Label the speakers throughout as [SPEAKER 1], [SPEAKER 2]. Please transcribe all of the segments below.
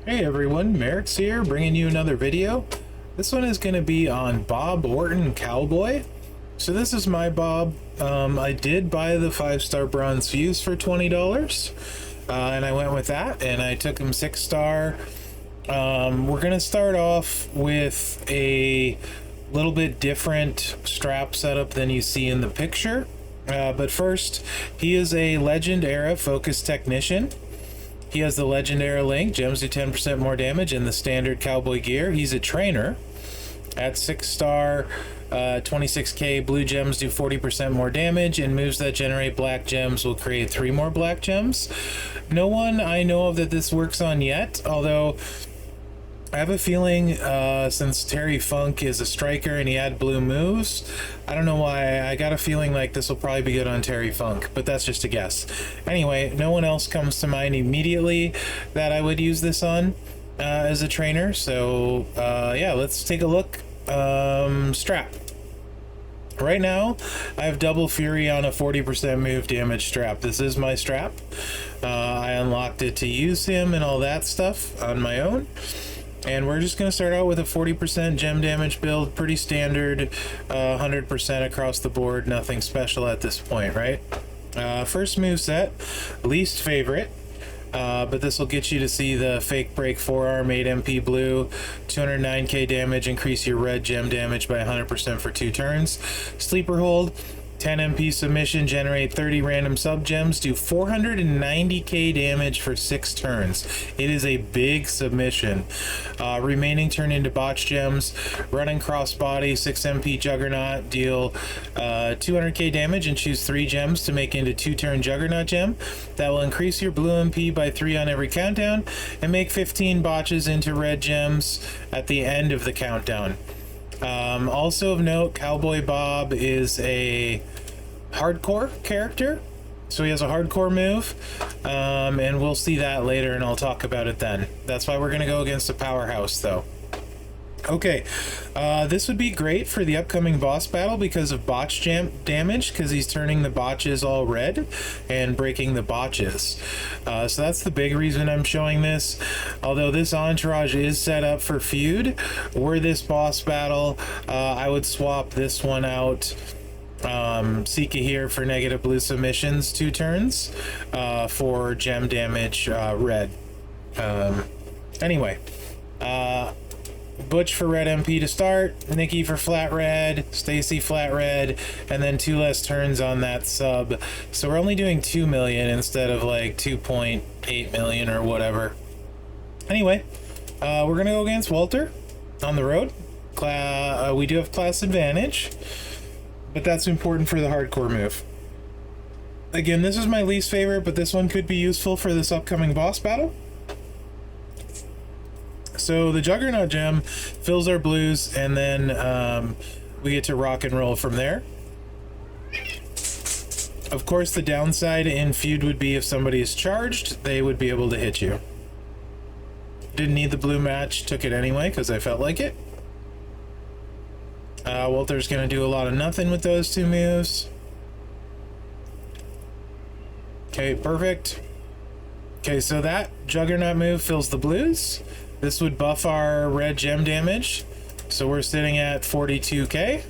[SPEAKER 1] Hey everyone, Mherex here, bringing you another video. This one is going to be on Bob Orton Cowboy. So this is my Bob. I did buy the 5-star bronze fuse for $20, and I went with that, and I took him 6-star. We're going to start off with a little bit different strap setup than you see in the picture. But first, he is a Legend Era Focus Technician. He has the Legend Era link, gems do 10% more damage, and the standard cowboy gear. He's a trainer. At 6-star, 26k, blue gems do 40% more damage, and moves that generate black gems will create 3 more black gems. No one I know of that this works on yet, although I have a feeling since Terry Funk is a striker and he had blue moves, I don't know why, I got a feeling like this will probably be good on Terry Funk, but that's just a guess. Anyway, no one else comes to mind immediately that I would use this on as a trainer, so yeah, let's take a look. Strap. Right now, I have Double Fury on a 40% move damage strap. This is my strap. I unlocked it to use him and all that stuff on my own. And we're just going to start out with a 40% gem damage build, pretty standard, 100% across the board, nothing special at this point, right? First move set, least favorite, but this will get you to see the fake break forearm, 8 MP blue, 209k damage, increase your red gem damage by 100% for 2 turns. Sleeper hold, 10 MP submission, generate 30 random sub gems, do 490k damage for 6 turns. It is a big submission. Remaining turn into botch gems, running crossbody, 6 MP juggernaut, deal 200k damage and choose 3 gems to make into 2-turn juggernaut gem. That will increase your blue MP by 3 on every countdown and make 15 botches into red gems at the end of the countdown. Also of note, Cowboy Bob is a hardcore character, so he has a hardcore move, and we'll see that later and I'll talk about it then. That's why we're going to go against a powerhouse though. Okay, this would be great for the upcoming boss battle because of botch damage, because he's turning the botches all red and breaking the botches. So that's the big reason I'm showing this. Although this entourage is set up for feud, were this boss battle, I would swap this one out. Sika here for negative blue submissions 2 turns, for gem damage red. Anyway, Butch for red MP to start, Nikki for flat red, Stacy flat red, and then 2 less turns on that sub. So we're only doing 2 million instead of like 2.8 million or whatever. Anyway, we're gonna go against Walter on the road. We do have class advantage, but that's important for the hardcore move. Again, this is my least favorite, but this one could be useful for this upcoming boss battle. So the Juggernaut gem fills our blues, and then we get to rock and roll from there. Of course, the downside in feud would be if somebody is charged, they would be able to hit you. Didn't need the blue match, took it anyway because I felt like it. Walter's going to do a lot of nothing with those 2 moves. Okay, perfect. Okay, so that Juggernaut move fills the blues. This would buff our red gem damage, so we're sitting at 42k.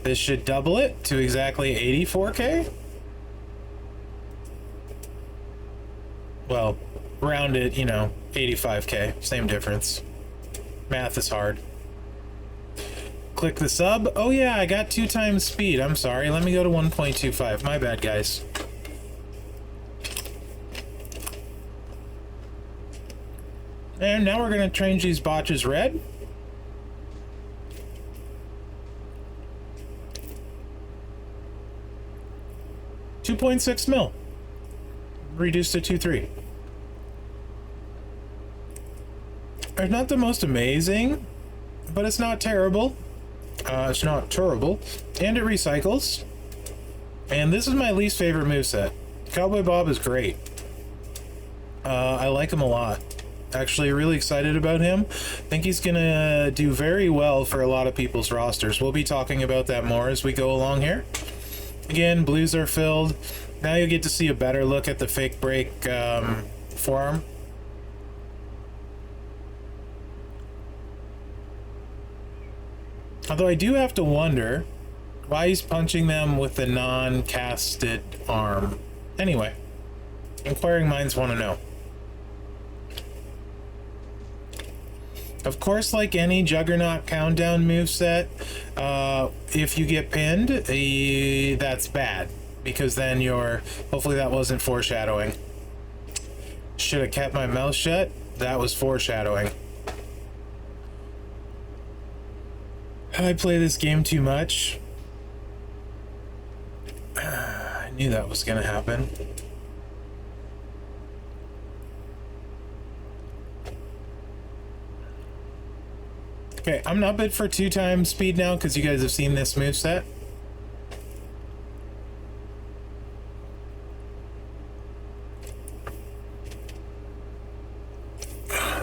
[SPEAKER 1] This should double it to exactly 84k. Well, round it, you know, 85k, same difference. Math is hard. Click the sub. Oh yeah, I got 2 times speed. I'm sorry, let me go to 1.25. My bad, guys. And now we're going to change these botches red. $2.6 mil. Reduced to 2.3. It's not the most amazing, but it's not terrible. It's not terrible. And it recycles. And this is my least favorite moveset. Cowboy Bob is great. I like him a lot. Actually really excited about him. Think he's gonna do very well for a lot of people's rosters. We'll be talking about that more as we go along here. Again, blues are filled. Now you get to see a better look at the fake break forearm. Although I do have to wonder why he's punching them with the non-casted arm. Anyway, inquiring minds want to know. Of course, like any Juggernaut countdown moveset, if you get pinned, that's bad. Because then hopefully that wasn't foreshadowing. Should have kept my mouth shut. That was foreshadowing. I play this game too much. I knew that was gonna happen. Okay, I'm not bid for 2 times speed now because you guys have seen this moveset.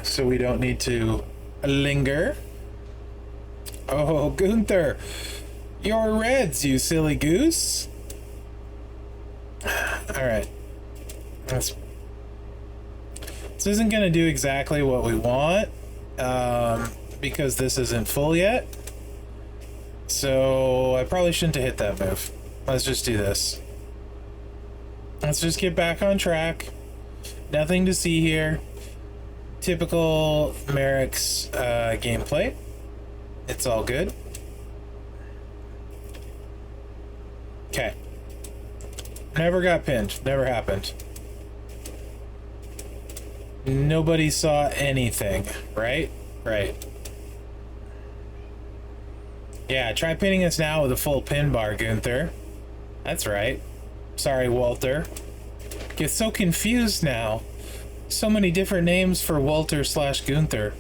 [SPEAKER 1] So we don't need to linger. Oh, Gunther, you're reds, you silly goose. All right, this isn't gonna do exactly what we want. Because this isn't full yet. So I probably shouldn't have hit that move. Let's just do this. Let's just get back on track. Nothing to see here. Typical Mherex gameplay. It's all good. Okay. Never got pinned. Never happened. Nobody saw anything, right? Right. Yeah, try pinning us now with a full pin bar, Gunther. That's right. Sorry, Walter. Get so confused now. So many different names for Walter / Gunther.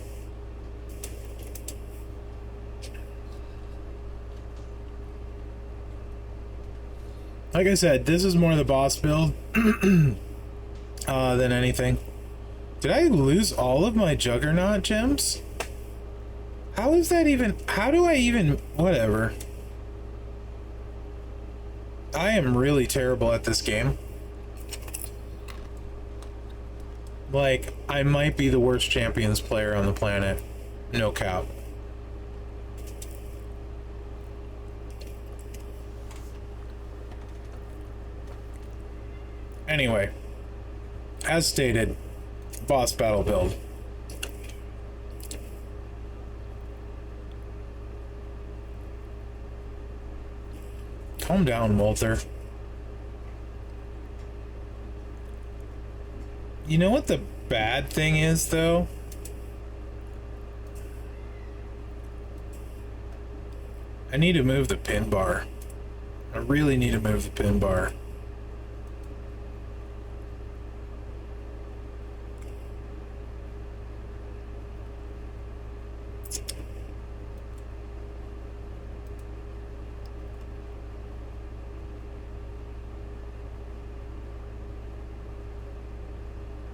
[SPEAKER 1] Like I said, this is more the boss build than anything. Did I lose all of my Juggernaut gems? How is that even... How do I even... Whatever. I am really terrible at this game. Like, I might be the worst Champions player on the planet. No cap. Anyway. As stated, boss battle build. Calm down, Walter. You know what the bad thing is, though? I need to move the pin bar. I really need to move the pin bar.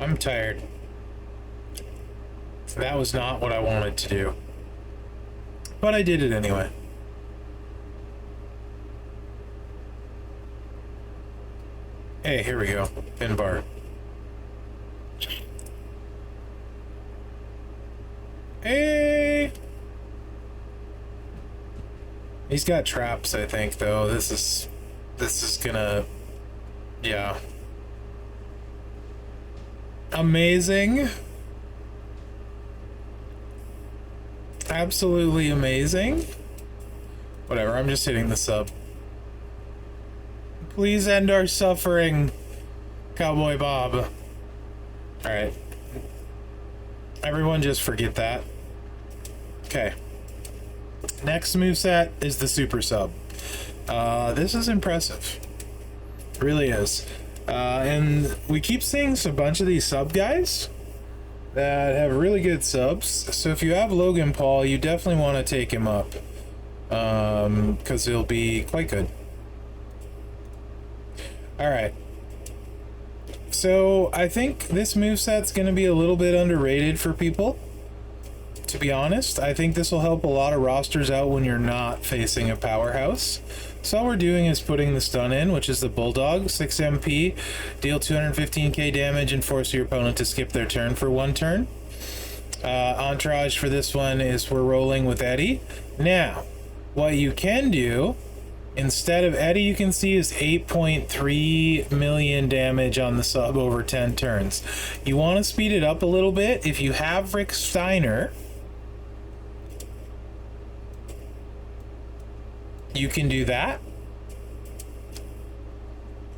[SPEAKER 1] I'm tired. That was not what I wanted to do. But I did it anyway. Hey, here we go. Pin bar. Hey! He's got traps, I think, though. This is gonna... Yeah. Amazing. Absolutely amazing. Whatever, I'm just hitting the sub. Please end our suffering, Cowboy Bob. Alright. Everyone just forget that. Okay. Next moveset is the super sub. This is impressive. It really is. And we keep seeing a bunch of these sub guys that have really good subs. So if you have Logan Paul, you definitely want to take him up. Because he'll be quite good. Alright. So I think this moveset's going to be a little bit underrated for people. To be honest, I think this will help a lot of rosters out when you're not facing a powerhouse. So all we're doing is putting the stun in, which is the Bulldog, 6 MP, deal 215k damage and force your opponent to skip their turn for 1 turn. Entourage for this one is we're rolling with Eddie. Now, what you can do, instead of Eddie, you can see is 8.3 million damage on the sub over 10 turns. You want to speed it up a little bit. If you have Rick Steiner, you can do that.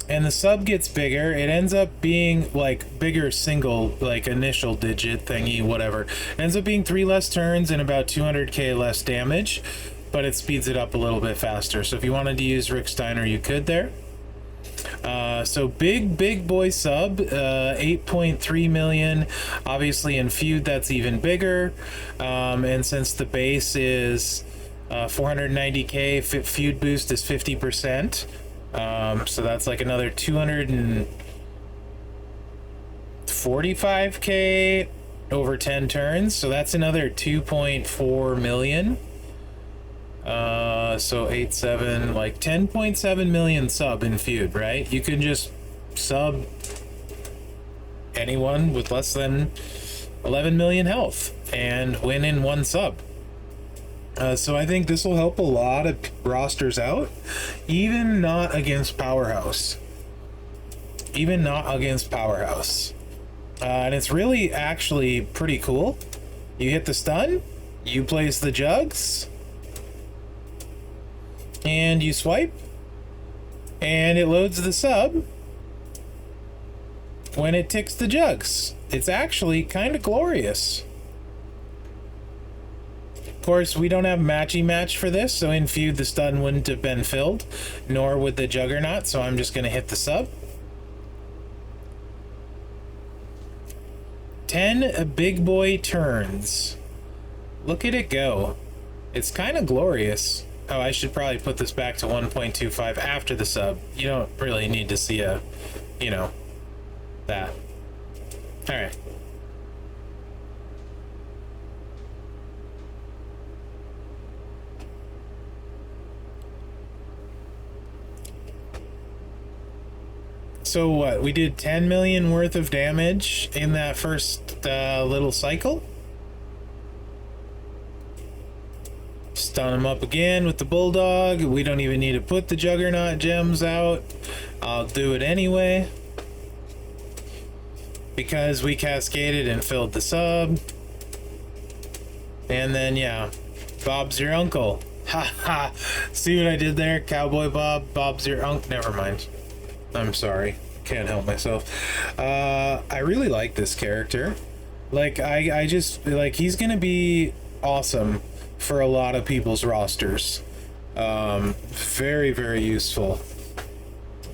[SPEAKER 1] And the sub gets bigger. It ends up being like bigger single, like initial digit thingy, whatever. It ends up being 3 less turns and about 200k less damage, but it speeds it up a little bit faster. So if you wanted to use Rick Steiner, you could there. So big boy sub, 8.3 million. Obviously in feud, that's even bigger. And since the base is 490k, feud boost is 50%. So that's like another 245k over 10 turns. So that's another 2.4 million. So 8.7, like 10.7 million sub in feud, right? You can just sub anyone with less than 11 million health and win in one sub. So I think this will help a lot of rosters out, even not against Powerhouse. Even not against Powerhouse. And it's really actually pretty cool. You hit the stun, you place the jugs, and you swipe, and it loads the sub when it ticks the jugs. It's actually kind of glorious. Of course, we don't have matchy match for this, so in feud the stun wouldn't have been filled, nor would the juggernaut, so I'm just going to hit the sub. 10 big boy turns. Look at it go. It's kind of glorious. Oh, I should probably put this back to 1.25 after the sub. You don't really need to see a, you know, that. All right. So what, we did 10 million worth of damage in that first little cycle. Stun him up again with the bulldog. We don't even need to put the juggernaut gems out. I'll do it anyway, because we cascaded and filled the sub. And then, yeah, Bob's your uncle. Ha ha. See what I did there? Cowboy Bob. Bob's your uncle. Never mind. I'm sorry. Can't help myself. I really like this character. Like, I just, like, he's gonna be awesome for a lot of people's rosters. Very, very useful.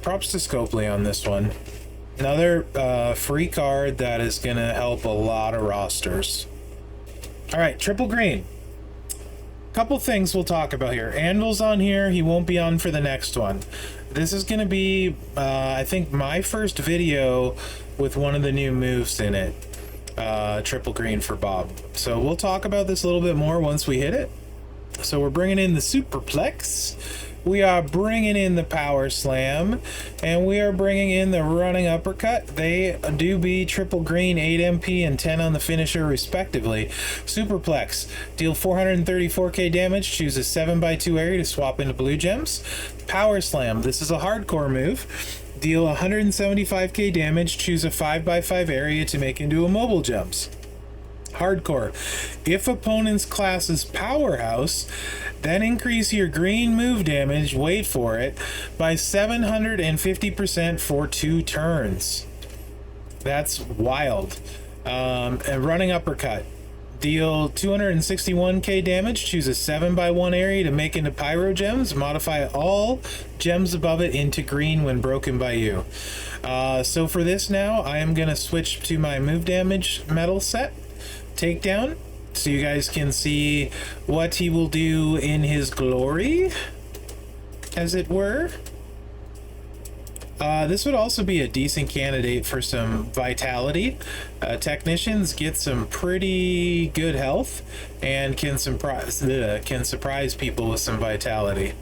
[SPEAKER 1] Props to Scopely on this one. Another free card that is gonna help a lot of rosters. All right, triple green. Couple things we'll talk about here. Anvil's on here. He won't be on for the next one. This is going to be, I think, my first video with one of the new moves in it. Triple green for Bob. So we'll talk about this a little bit more once we hit it. So we're bringing in the Superplex. We are bringing in the Power Slam, and we are bringing in the Running Uppercut. They do be triple green, 8 MP, and 10 on the finisher, respectively. Superplex, deal 434k damage, choose a 7x2 area to swap into blue gems. Power Slam, this is a hardcore move. Deal 175k damage, choose a 5x5 area to make into immobile gems. Hardcore, if opponent's class is Powerhouse, then increase your green move damage, wait for it, by 750% for 2 turns. That's wild. And Running Uppercut, deal 261k damage, choose a 7x1 area to make into pyro gems, modify all gems above it into green when broken by you. So for this now, I am going to switch to my move damage metal set, Takedown, so you guys can see what he will do in his glory, as it were. This would also be a decent candidate for some vitality. Technicians get some pretty good health and can surprise people with some vitality.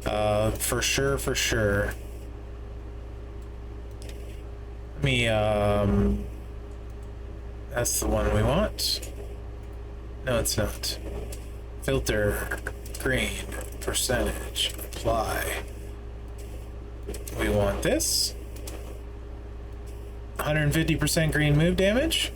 [SPEAKER 1] For sure, for sure. Let me, that's the one we want. No, it's not. Filter green. percentage, apply. We want this. 150% green move damage.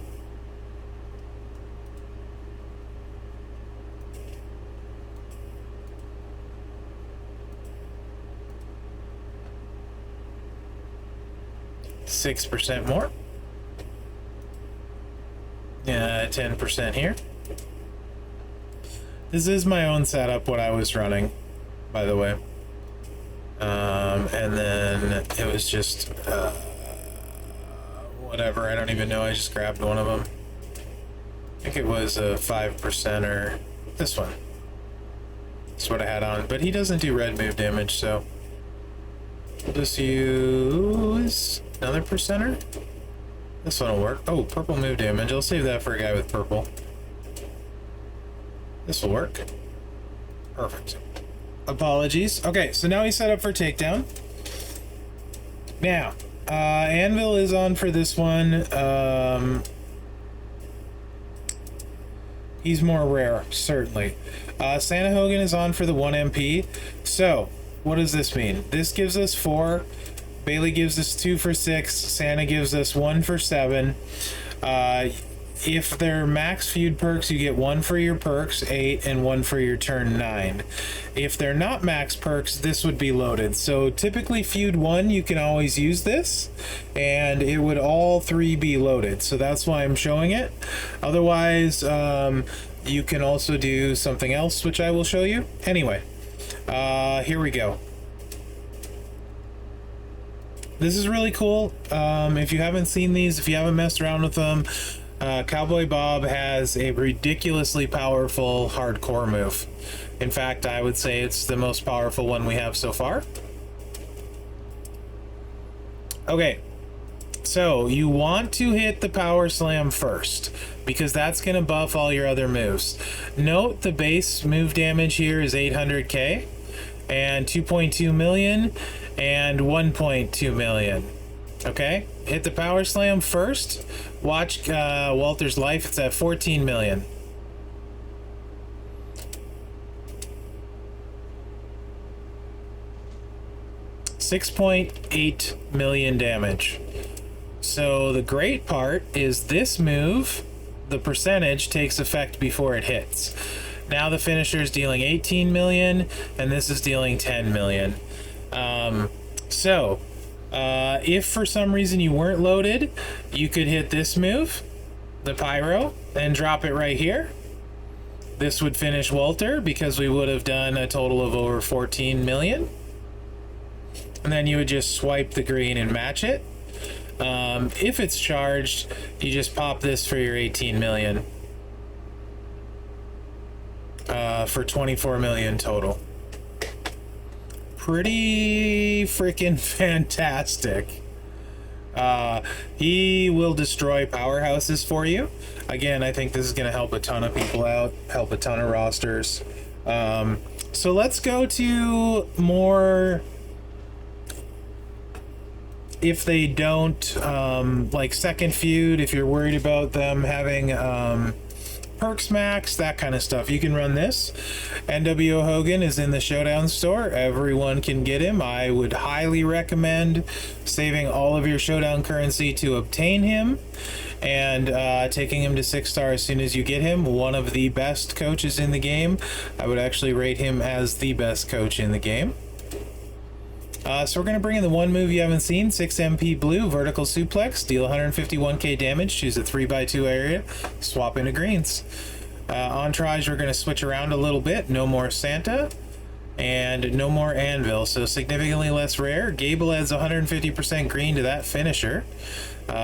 [SPEAKER 1] %6 more. Yeah, 10% here. This is my own setup, what I was running, by the way. And then it was just whatever, I don't even know, I just grabbed one of them. I think it was a 5% or this one. That's what I had on, but he doesn't do red move damage, so we'll just use another percenter. This one will work. Oh, purple move damage. I'll save that for a guy with purple. This will work. Perfect. Apologies. Okay, so now he's set up for takedown. Now, Anvil is on for this one. He's more rare, certainly. Santa Hogan is on for the 1 MP. So, what does this mean? This gives us 4. Bailey gives us 2 for 6. Santa gives us 1 for 7. If they're max feud perks, you get 1 for your perks, 8, and 1 for your turn, 9. If they're not max perks, this would be loaded. So typically feud 1, you can always use this, and it would all 3 be loaded. So that's why I'm showing it. Otherwise, you can also do something else, which I will show you. Anyway, here we go. This is really cool. If you haven't seen these, if you haven't messed around with them, Cowboy Bob has a ridiculously powerful hardcore move. In fact, I would say it's the most powerful one we have so far. Okay, so you want to hit the power slam first, because that's going to buff all your other moves. Note the base move damage here is 800k, and 2.2 million, and 1.2 million. Okay, hit the power slam first. Watch Walter's life, it's at 14 million. $6.8 million damage. So the great part is this move, the percentage takes effect before it hits. Now the finisher is dealing 18 million, and this is dealing 10 million. If for some reason you weren't loaded, you could hit this move, the pyro, and drop it right here. This would finish Walter because we would have done a total of over 14 million. And then you would just swipe the green and match it. If it's charged, you just pop this for your 18 million. For 24 million total. Pretty freaking fantastic. He will destroy Powerhouses for you. Again, I think this is going to help a ton of people out, help a ton of rosters. So let's go to more... If they don't, like second feud, if you're worried about them having perks max, that kind of stuff, you can run this. NWO Hogan is in the Showdown store. Everyone can get him. I would highly recommend saving all of your Showdown currency to obtain him and taking him to 6-star as soon as you get him. One of the best coaches in the game. I would actually rate him as the best coach in the game. So we're going to bring in the one move you haven't seen, 6 MP blue, vertical suplex, deal 151k damage, choose a 3x2 area, swap into greens. Entourage, we're going to switch around a little bit, no more Santa, and no more Anvil, so significantly less rare. Gable adds 150% green to that finisher,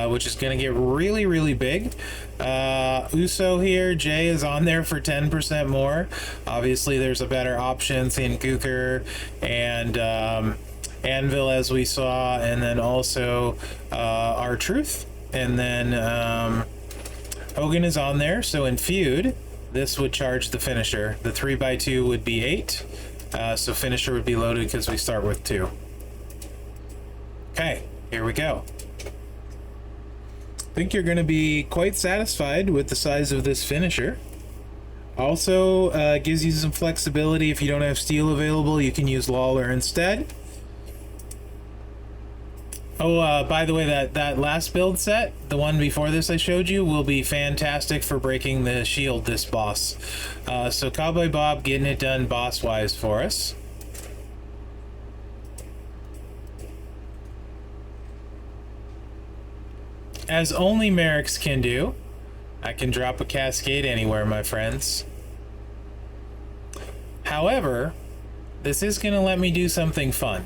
[SPEAKER 1] which is going to get really, really big. Uso here, Jay is on there for 10% more. Obviously there's a better option, seeing Gooker and... Anvil, as we saw, and then also R-Truth, and then Hogan is on there. So in feud, this would charge the finisher. The 3x2 would be 8, so finisher would be loaded because we start with 2. Okay, here we go. I think you're going to be quite satisfied with the size of this finisher. Also gives you some flexibility. If you don't have steel available, you can use Lawler instead. Oh, by the way, that last build set, the one before this I showed you, will be fantastic for breaking the shield this boss. So Cowboy Bob getting it done boss-wise for us. As only Mherex can do, I can drop a cascade anywhere, my friends. However, this is going to let me do something fun.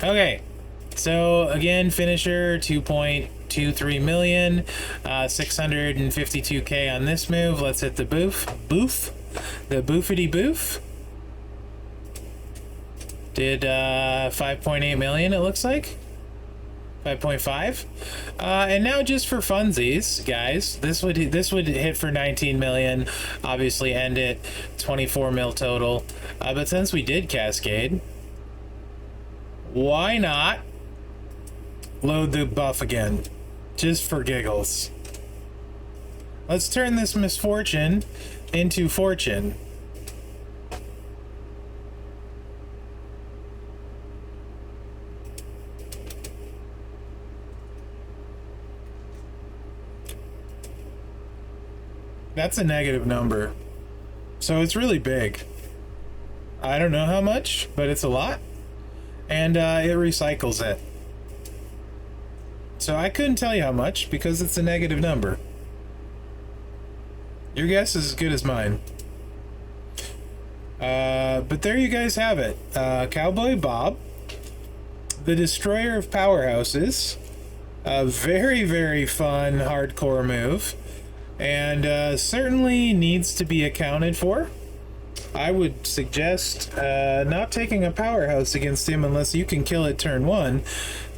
[SPEAKER 1] Okay, so again, finisher 2.23 million, 652k on this move. Let's hit the the boofity boof. Did 5.8 million, it looks like. 5.5. And now just for funsies, guys, this would hit for 19 million, obviously end it 24 mil total. But since we did cascade, why not load the buff again, just for giggles? Let's turn this misfortune into fortune. That's a negative number, so it's really big. I don't know how much, but it's a lot. And it recycles it. So I couldn't tell you how much because it's a negative number. Your guess is as good as mine. But there you guys have it. Cowboy Bob, the destroyer of powerhouses. A very, very fun hardcore move. And certainly needs to be accounted for. I would suggest not taking a powerhouse against him unless you can kill it turn one,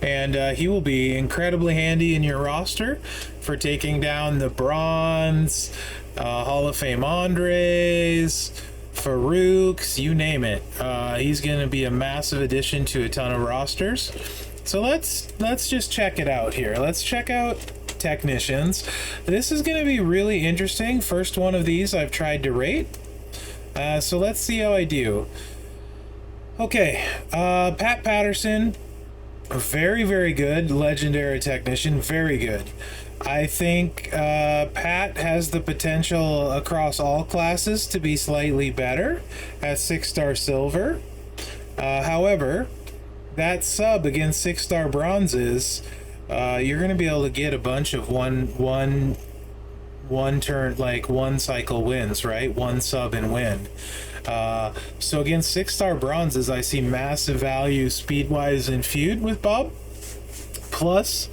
[SPEAKER 1] and he will be incredibly handy in your roster for taking down the Bronze, Hall of Fame Andres, Farouks, you name it. He's going to be a massive addition to a ton of rosters. So let's just check it out here. Let's check out Technicians. This is going to be really interesting. First one of these I've tried to rate. So let's see how I do. Okay, Pat Patterson, very, very good. Legendary technician, very good. I think Pat has the potential across all classes to be slightly better at 6-star silver. However, that sub against 6-star bronzes, you're going to be able to get a bunch of one turn, like one cycle wins, right? One sub and win. So against 6-star bronzes, I see massive value speed-wise in feud with Bob. Plus,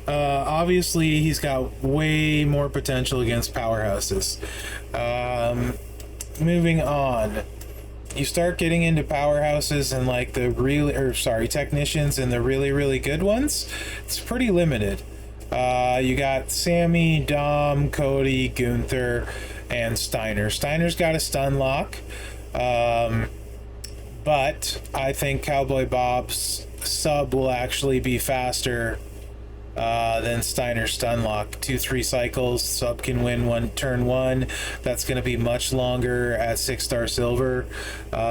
[SPEAKER 1] obviously, he's got way more potential against powerhouses. Moving on. You start getting into powerhouses and like the technicians and the really, really good ones. It's pretty limited. You got Sammy, Dom, Cody, Gunther, and Steiner. Steiner's got a stun lock. But I think Cowboy Bob's sub will actually be faster than Steiner's stun lock. 2-3 cycles, sub can win turn one. That's going to be much longer at 6-star silver.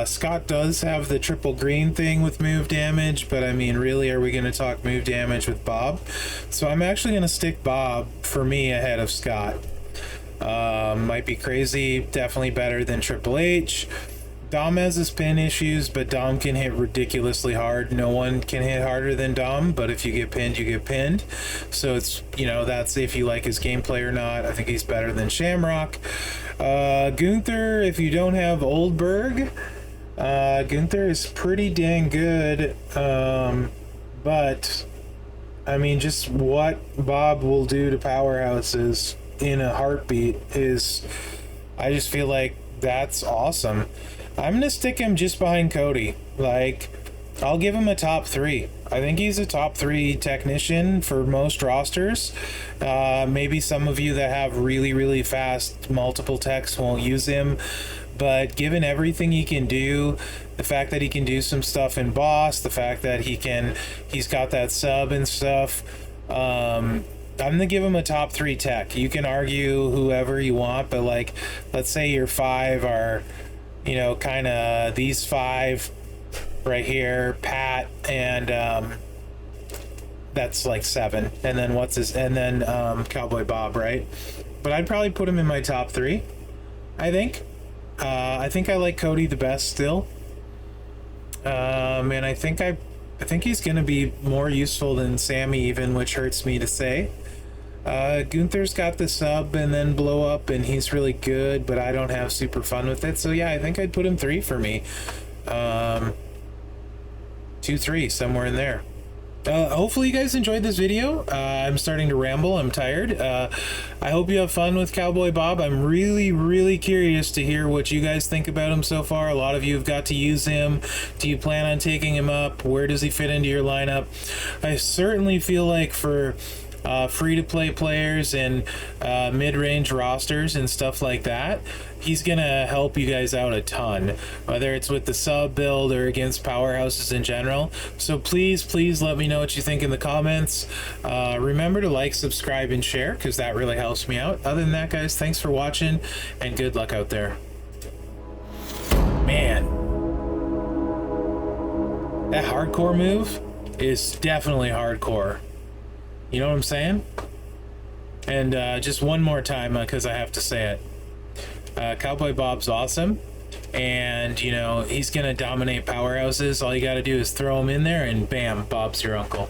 [SPEAKER 1] Scott does have the triple green thing with move damage, but I mean, really, are we going to talk move damage with Bob? So I'm actually going to stick Bob, for me, ahead of Scott. Might be crazy, definitely better than Triple H. Dom has his pin issues, but Dom can hit ridiculously hard. No one can hit harder than Dom, but if you get pinned, you get pinned. So it's, you know, that's if you like his gameplay or not. I think he's better than Shamrock. Gunther, if you don't have Oldberg, Gunther is pretty dang good. But, I mean, just what Bob will do to powerhouses in a heartbeat is, I just feel like that's awesome. I'm gonna stick him just behind Cody. Like, I'll give him a top 3. I think he's a top 3 technician for most rosters. Maybe some of you that have really, really fast multiple techs won't use him, but given everything he can do, the fact that he can do some stuff in boss, the fact that he's got that sub and stuff, I'm gonna give him a top 3 tech. You can argue whoever you want, but like, let's say your 5 are, you know, kind of these 5 right here, Pat, and that's like 7, and then Cowboy Bob, right? But I'd probably put him in my top 3. I think I like Cody the best still, and I think he's gonna be more useful than Sammy even, which hurts me to say. Gunther's got the sub and then blow up, and he's really good, but I don't have super fun with it. So yeah, I think I'd put him 3 for me. 2, 3, somewhere in there. Hopefully you guys enjoyed this video. I'm starting to ramble. I'm tired. I hope you have fun with Cowboy Bob. I'm really curious to hear what you guys think about him so far. A lot of you have got to use him. Do you plan on taking him up? Where does he fit into your lineup? I certainly feel like for free-to-play players and mid-range rosters and stuff like that, he's gonna help you guys out a ton, whether it's with the sub build or against powerhouses in general. So please let me know what you think in the comments. Remember to like, subscribe, and share, because that really helps me out. Other than that, guys, thanks for watching and good luck out there. Man, that hardcore move is definitely hardcore. You know what I'm saying? And just one more time, because I have to say it. Cowboy Bob's awesome. And, you know, he's going to dominate powerhouses. All you got to do is throw him in there and bam, Bob's your uncle.